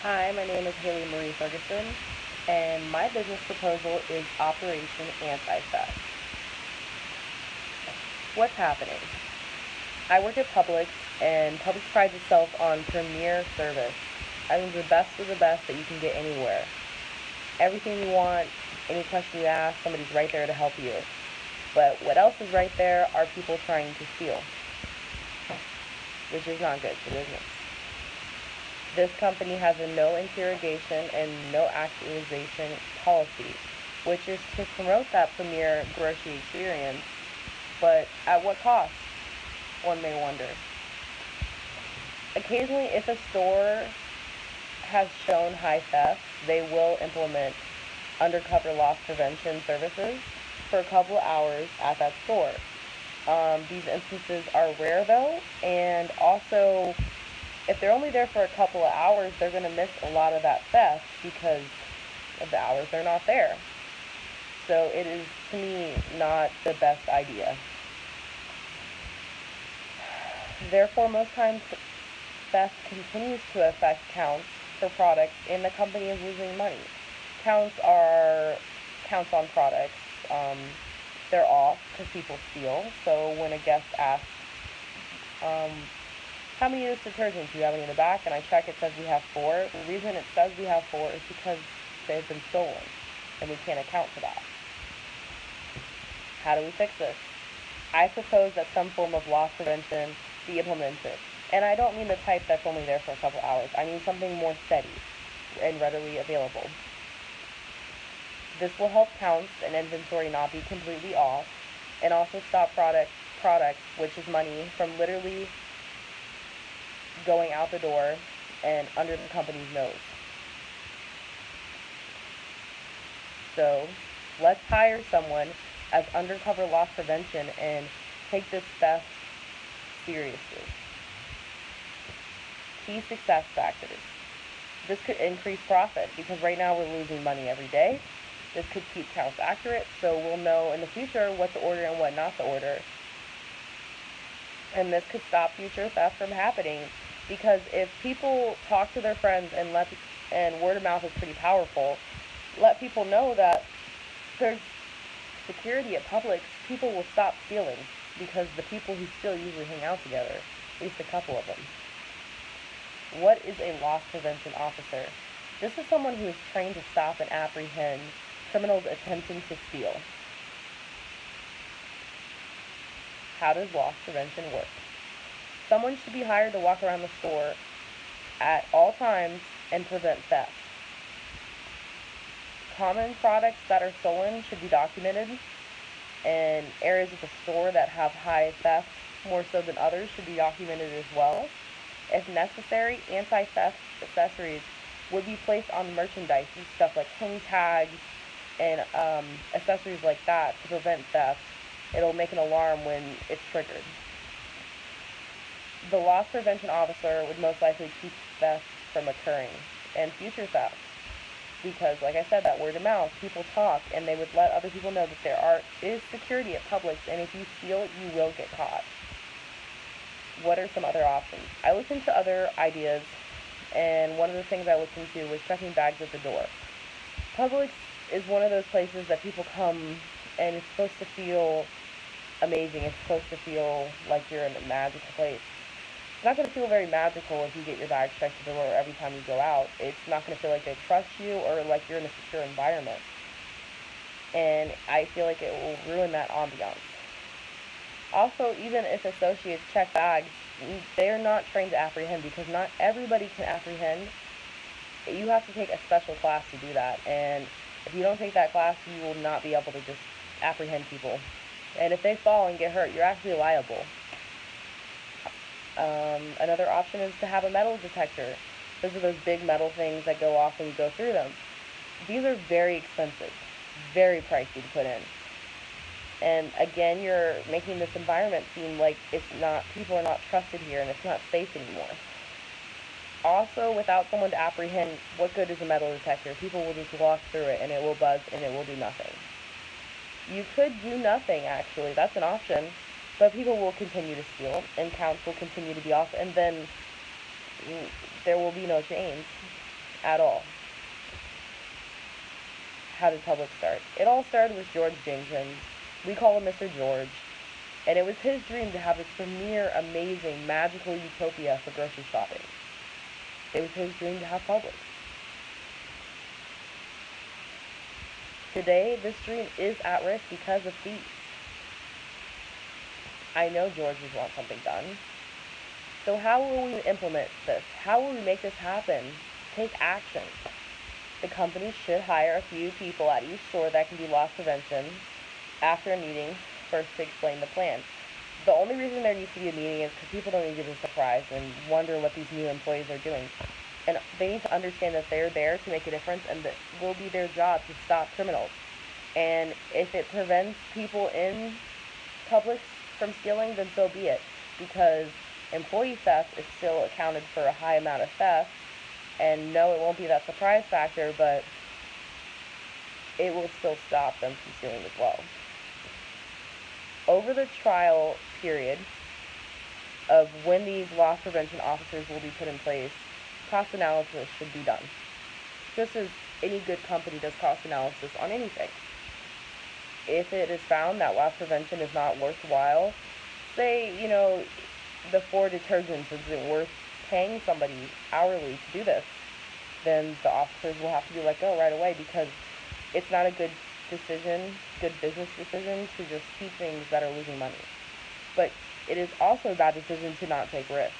Hi, my name is Haley Marie Ferguson, and my business proposal is Operation Anti-Theft. What's happening? I work at Publix, and Publix prides itself on premier service. I mean, the best of the best that you can get anywhere. Everything you want, any question you ask, somebody's right there to help you. But what else is right there are people trying to steal, which is not good for business. This company has a no interrogation and no actualization policy, which is to promote that premier grocery experience, but at what cost, one may wonder. Occasionally, if a store has shown high theft, they will implement undercover loss prevention services for a couple of hours at that store. These instances are rare though, and also if they're only there for a couple of hours, they're going to miss a lot of that theft because of the hours they're not there. So it is, to me, not the best idea. Therefore, most times theft continues to affect counts for products and the company is losing money. Counts are counts on products. Um, they're off because people steal. So when a guest asks, um, how many of this detergent do you have any in the back? And I check, it says we have four. The reason it says we have four is because they've been stolen, and we can't account for that. How do we fix this? I propose that some form of loss prevention be implemented. And I don't mean the type that's only there for a couple hours. I mean something more steady and readily available. This will help counts and inventory not be completely off, and also stop products, which is money, from literally going out the door and under the company's nose. So let's hire someone as undercover loss prevention and take this theft seriously. Key success factors. This could increase profit because right now we're losing money every day. This could keep counts accurate, so we'll know in the future what to order and what not to order. And this could stop future theft from happening because if people talk to their friends and word of mouth is pretty powerful, let people know that there's security at Publix, people will stop stealing because the people who steal usually hang out together, at least a couple of them. What is a loss prevention officer? This is someone who is trained to stop and apprehend criminals attempting to steal. How does loss prevention work? Someone should be hired to walk around the store at all times and prevent theft. Common products that are stolen should be documented, and areas of the store that have high theft more so than others should be documented as well. If necessary, anti-theft accessories would be placed on merchandise, stuff like hang tags and accessories like that to prevent theft. It'll make an alarm when it's triggered. The loss prevention officer would most likely keep theft from occurring and future theft because, like I said, that word of mouth, people talk, and they would let other people know that is security at Publix, and if you steal, you will get caught. What are some other options? I looked into other ideas, and one of the things I looked into was checking bags at the door. Publix is one of those places that people come, and it's supposed to feel amazing. It's supposed to feel like you're in a magical place. It's not going to feel very magical if you get your bag checked at the door every time you go out. It's not going to feel like they trust you or like you're in a secure environment. And I feel like it will ruin that ambiance. Also, even if associates check bags, they're not trained to apprehend because not everybody can apprehend. You have to take a special class to do that. And if you don't take that class, you will not be able to just apprehend people. And if they fall and get hurt, you're actually liable. Another option is to have a metal detector. Those are those big metal things that go off when you go through them. These are very expensive, very pricey to put in. And again, you're making this environment seem like people are not trusted here and it's not safe anymore. Also, without someone to apprehend, what good is a metal detector? People will just walk through it and it will buzz and it will do nothing. You could do nothing, actually. That's an option. But people will continue to steal, and counts will continue to be off, and then there will be no change. at all. How did Publix start? It all started with George Jenkins. We call him Mr. George. And it was his dream to have this premier, amazing, magical utopia for grocery shopping. It was his dream to have Publix. Today, this dream is at risk because of thieves. I know George would want something done. So how will we implement this? How will we make this happen? Take action. The company should hire a few people at each store that can do loss prevention after a meeting first to explain the plan. The only reason there needs to be a meeting is because people don't need to be surprised and wonder what these new employees are doing. And they need to understand that they're there to make a difference and that it will be their job to stop criminals. And if it prevents people in Publix from stealing, then so be it. Because employee theft is still accounted for a high amount of theft. And no, it won't be that surprise factor, but it will still stop them from stealing as well. Over the trial period of when these loss prevention officers will be put in place, cost analysis should be done. Just as any good company does cost analysis on anything. If it is found that loss prevention is not worthwhile, say, the 4 detergents isn't worth paying somebody hourly to do this, then the officers will have to be let go right away because it's not a good business decision to just keep things that are losing money. But it is also a bad decision to not take risks.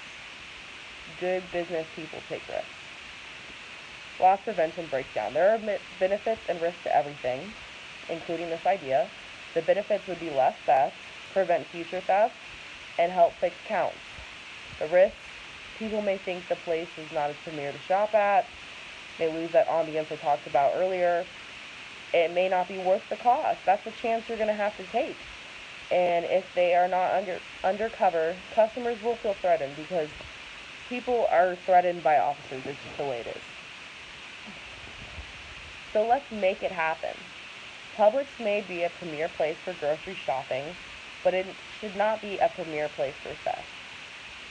Good business people take risks. Loss prevention breakdown. There are benefits and risks to everything, including this idea. The benefits would be less theft, prevent future theft, and help fix counts. The risks, people may think the place is not as premier to shop at, may lose that ambience I talked about earlier. It may not be worth the cost. That's a chance you're going to have to take. And if they are not undercover, customers will feel threatened because people are threatened by officers. It's just the way it is. So let's make it happen. Publix may be a premier place for grocery shopping, but it should not be a premier place for theft.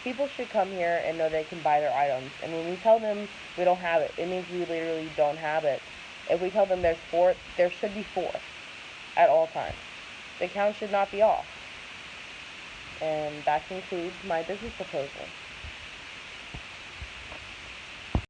People should come here and know they can buy their items. And when we tell them we don't have it, it means we literally don't have it. If we tell them there's 4, there should be 4 at all times. The count should not be off. And that concludes my business proposal.